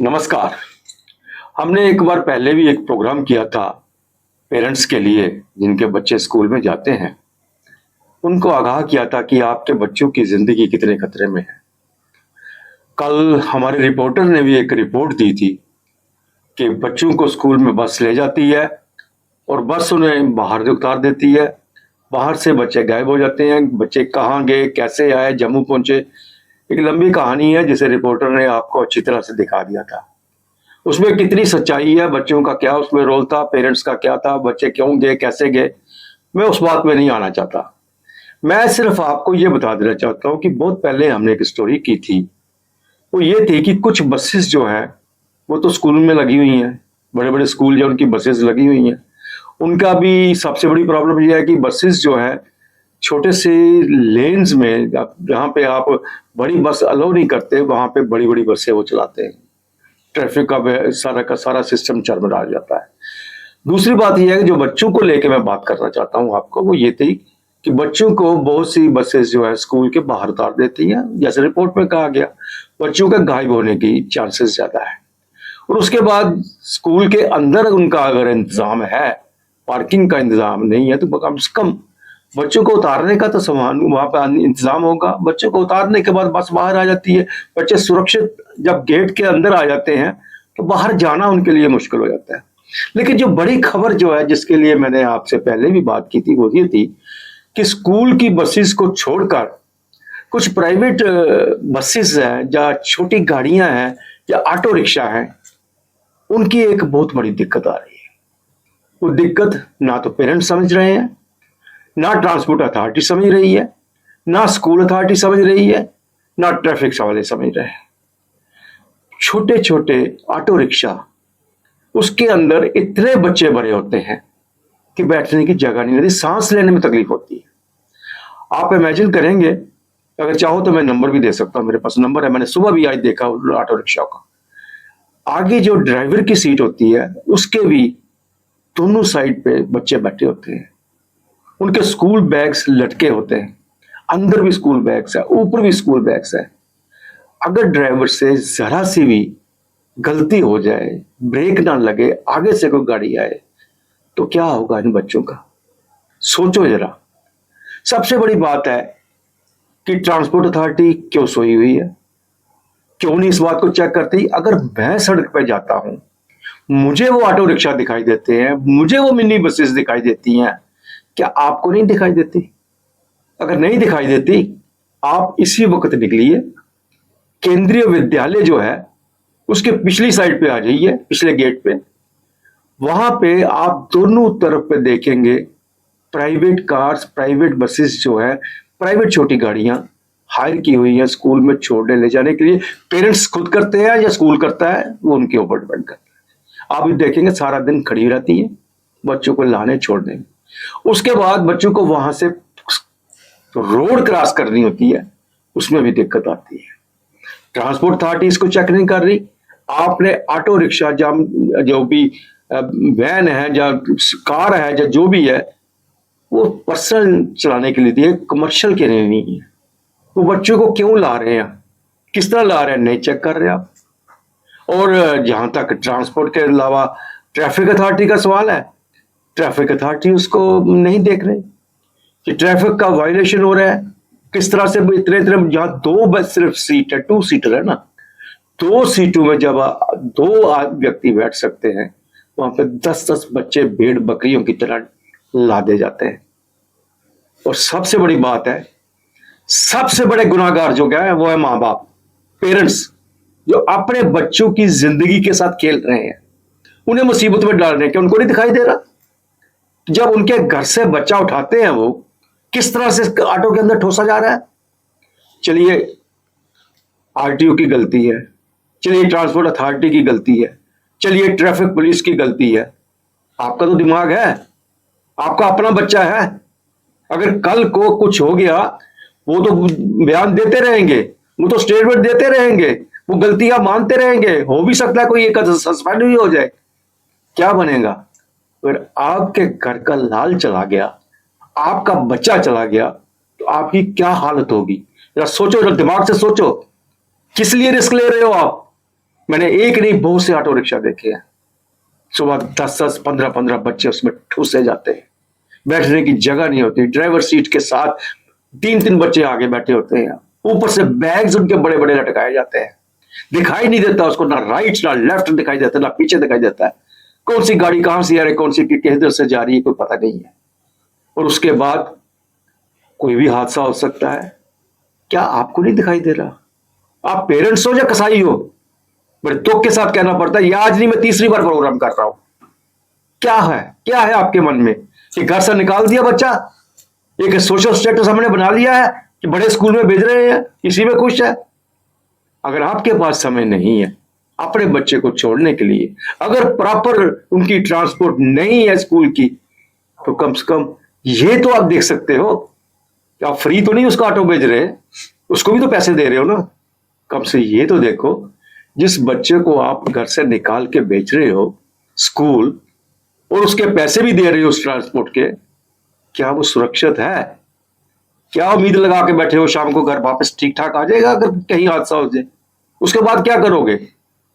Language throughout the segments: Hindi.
नमस्कार। हमने एक बार पहले भी एक प्रोग्राम किया था पेरेंट्स के लिए जिनके बच्चे स्कूल में जाते हैं। उनको आगाह किया था कि आपके बच्चों की ज़िंदगी कितने खतरे में है। कल हमारे रिपोर्टर ने भी एक रिपोर्ट दी थी कि बच्चों को स्कूल में बस ले जाती है और बस उन्हें बाहर उतार देती है। बाहर से बच्चे गायब हो जाते हैं। बच्चे कहाँ गए, कैसे आए, जम्मू पहुंचे, एक लंबी कहानी है जिसे रिपोर्टर ने आपको अच्छी तरह से दिखा दिया था। उसमें कितनी सच्चाई है, बच्चों का क्या उसमें रोल था, पेरेंट्स का क्या था, बच्चे क्यों गए, कैसे गए, मैं उस बात में नहीं आना चाहता। मैं सिर्फ आपको ये बता देना चाहता हूँ कि बहुत पहले हमने एक स्टोरी की थी। वो ये थी कि कुछ बसेस जो है वो तो स्कूल में लगी हुई हैं, बड़े बड़े स्कूल जो उनकी बसेस लगी हुई हैं। उनका भी सबसे बड़ी प्रॉब्लम ये है कि बसेस जो है छोटे से लेन्स में, जहाँ पे आप बड़ी बस अलाउ नहीं करते वहां पे बड़ी बड़ी बसें वो चलाते हैं। ट्रैफिक का सारा सिस्टम चरमरा जाता है। दूसरी बात यह है कि जो बच्चों को लेके मैं बात करना चाहता हूँ आपको, वो ये थी कि बच्चों को बहुत सी बसेस जो है स्कूल के बाहर उतार देती हैं। जैसे रिपोर्ट में कहा गया, बच्चों के गायब होने की चांसेस ज्यादा है। और उसके बाद स्कूल के अंदर उनका अगर इंतजाम है, पार्किंग का इंतजाम नहीं है, तो कम से कम बच्चों को उतारने का तो सामान वहां पर इंतजाम होगा। बच्चों को उतारने के बाद बस बाहर आ जाती है। बच्चे सुरक्षित जब गेट के अंदर आ जाते हैं तो बाहर जाना उनके लिए मुश्किल हो जाता है। लेकिन जो बड़ी खबर जो है, जिसके लिए मैंने आपसे पहले भी बात की थी, वो ये थी कि स्कूल की बसेस को छोड़कर कुछ प्राइवेट बसेस हैं या छोटी गाड़ियां हैं या ऑटो रिक्शा हैं, उनकी एक बहुत बड़ी दिक्कत आ रही है। वो दिक्कत ना तो पेरेंट्स समझ रहे हैं, ना ट्रांसपोर्ट अथॉरिटी समझ रही है, ना स्कूल अथॉरिटी समझ रही है, ना ट्रैफिक वाले समझ रहे हैं। छोटे छोटे ऑटो रिक्शा, उसके अंदर इतने बच्चे भरे होते हैं कि बैठने की जगह नहीं रहती, सांस लेने में तकलीफ होती है। आप इमेजिन करेंगे, अगर चाहो तो मैं नंबर भी दे सकता हूं, मेरे पास नंबर है, मैंने सुबह भी आज देखा ऑटो रिक्शा का। आगे जो ड्राइवर की सीट होती है उसके भी दोनों साइड पे बच्चे बैठे होते हैं। उनके स्कूल बैग्स लटके होते हैं, अंदर भी स्कूल बैग्स है, ऊपर भी स्कूल बैग्स है। अगर ड्राइवर से जरा सी भी गलती हो जाए, ब्रेक ना लगे, आगे से कोई गाड़ी आए, तो क्या होगा इन बच्चों का? सोचो जरा। सबसे बड़ी बात है कि ट्रांसपोर्ट अथॉरिटी क्यों सोई हुई है, क्यों नहीं इस बात को चेक करती? अगर मैं सड़क पर जाता हूं, मुझे वो ऑटो रिक्शा दिखाई देते हैं, मुझे वो मिनी बसेस दिखाई देती हैं, क्या आपको नहीं दिखाई देती? अगर नहीं दिखाई देती, आप इसी वक्त निकलिए, केंद्रीय विद्यालय जो है उसके पिछली साइड पे आ जाइए, पिछले गेट पे। वहां पे आप दोनों तरफ पे देखेंगे प्राइवेट कार्स, प्राइवेट बसेस जो है, प्राइवेट छोटी गाड़ियां हायर की हुई है स्कूल में छोड़ने ले जाने के लिए। पेरेंट्स खुद करते हैं या स्कूल करता है, वो उनके ऊपर डिपेंड करता है। आप भी देखेंगे सारा दिन खड़ी रहती है बच्चों को लाने छोड़ने में। उसके बाद बच्चों को वहां से रोड क्रॉस करनी होती है, उसमें भी दिक्कत आती है। ट्रांसपोर्ट अथॉरिटी इसको चेक नहीं कर रही। आपने ऑटो रिक्शा जो भी वैन है या कार है या जो भी है, वो पर्सनल चलाने के लिए दिए, कमर्शियल के लिए नहीं है। वो बच्चों को क्यों ला रहे हैं, किस तरह ला रहे हैं, नहीं चेक कर रहे आप। और जहां तक ट्रांसपोर्ट के अलावा ट्रैफिक अथॉरिटी का सवाल है, ट्रैफिक अथॉरिटी उसको नहीं देख रहे कि ट्रैफिक का वायलेशन हो रहा है किस तरह से। इतने इतने जहां दो बस सिर्फ सीट है, टू सीटर है ना, दो सीटों में जब दो व्यक्ति बैठ सकते हैं, वहां पे 10-10 बच्चे भेड़ बकरियों की तरह लादे जाते हैं। और सबसे बड़ी बात है, सबसे बड़े गुनाहगार जो क्या है वो है माँ बाप, पेरेंट्स, जो अपने बच्चों की जिंदगी के साथ खेल रहे हैं, उन्हें मुसीबत में डाल रहे हैं। क्या उनको नहीं दिखाई दे रहा? जब उनके घर से बच्चा उठाते हैं, वो किस तरह से ऑटो के अंदर ठोसा जा रहा है। चलिए आरटीओ की गलती है, चलिए ट्रांसपोर्ट अथॉरिटी की गलती है, चलिए ट्रैफिक पुलिस की गलती है। आपका तो दिमाग है, आपका अपना बच्चा है। अगर कल को कुछ हो गया, वो तो बयान देते रहेंगे, वो तो स्टेटमेंट देते रहेंगे, वो गलतियां मानते रहेंगे। हो भी सकता है कोई एक सस्पेंड भी हो जाए। क्या बनेगा? अगर आपके घर का लाल चला गया, आपका बच्चा चला गया, तो आपकी क्या हालत होगी? जरा सोचो, जरा दिमाग से सोचो, किस लिए रिस्क ले रहे हो आप? मैंने एक नहीं बहुत से ऑटो रिक्शा देखे हैं, सुबह 10-10, 15-15 बच्चे उसमें ठूसे जाते हैं, बैठने की जगह नहीं होती, ड्राइवर सीट के साथ 3-3 बच्चे आगे बैठे होते हैं, ऊपर से बैग्स उनके बड़े बड़े लटकाए जाते हैं, दिखाई नहीं देता उसको, ना राइट ना लेफ्ट दिखाई देता, ना पीछे दिखाई देता है, कौन सी गाड़ी कहां से आ रही, कौन सी किधर से जा रही है, कोई पता नहीं है। और उसके बाद कोई भी हादसा हो सकता है। क्या आपको नहीं दिखाई दे रहा? आप पेरेंट्स हो या कसाई हो? बड़े दुख के साथ कहना पड़ता है, ये आज नहीं मैं तीसरी बार प्रोग्राम कर रहा हूं। क्या है आपके मन में कि घर से निकाल दिया बच्चा, एक सोशल स्टेटस हमने बना लिया है कि बड़े स्कूल में भेज रहे हैं, इसी में खुश है? अगर आपके पास समय नहीं है अपने बच्चे को छोड़ने के लिए, अगर प्रॉपर उनकी ट्रांसपोर्ट नहीं है स्कूल की, तो कम से कम ये तो आप देख सकते हो कि आप फ्री तो नहीं उसका ऑटो भेज रहे, उसको भी तो पैसे दे रहे हो ना। कम से ये तो देखो, जिस बच्चे को आप घर से निकाल के भेज रहे हो स्कूल और उसके पैसे भी दे रहे हो उस ट्रांसपोर्ट के, क्या वो सुरक्षित है? क्या उम्मीद लगा के बैठे हो शाम को घर वापस ठीक ठाक आ जाएगा अगर कहीं हादसा हो जाए? उसके बाद क्या करोगे?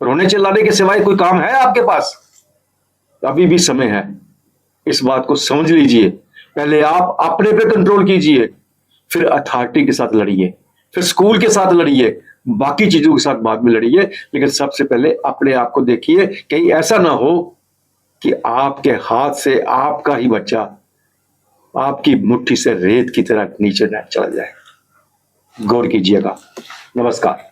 रोने चिल्लाने के सिवाय कोई काम है आपके पास? अभी भी समय है, इस बात को समझ लीजिए। पहले आप अपने पे कंट्रोल कीजिए, फिर अथॉरिटी के साथ लड़िए, फिर स्कूल के साथ लड़िए, बाकी चीजों के साथ बाद में लड़िए, लेकिन सबसे पहले अपने आप को देखिए, कहीं ऐसा ना हो कि आपके हाथ से आपका ही बच्चा आपकी मुट्ठी से रेत की तरह नीचे न चला जाए। गौर कीजिएगा। नमस्कार।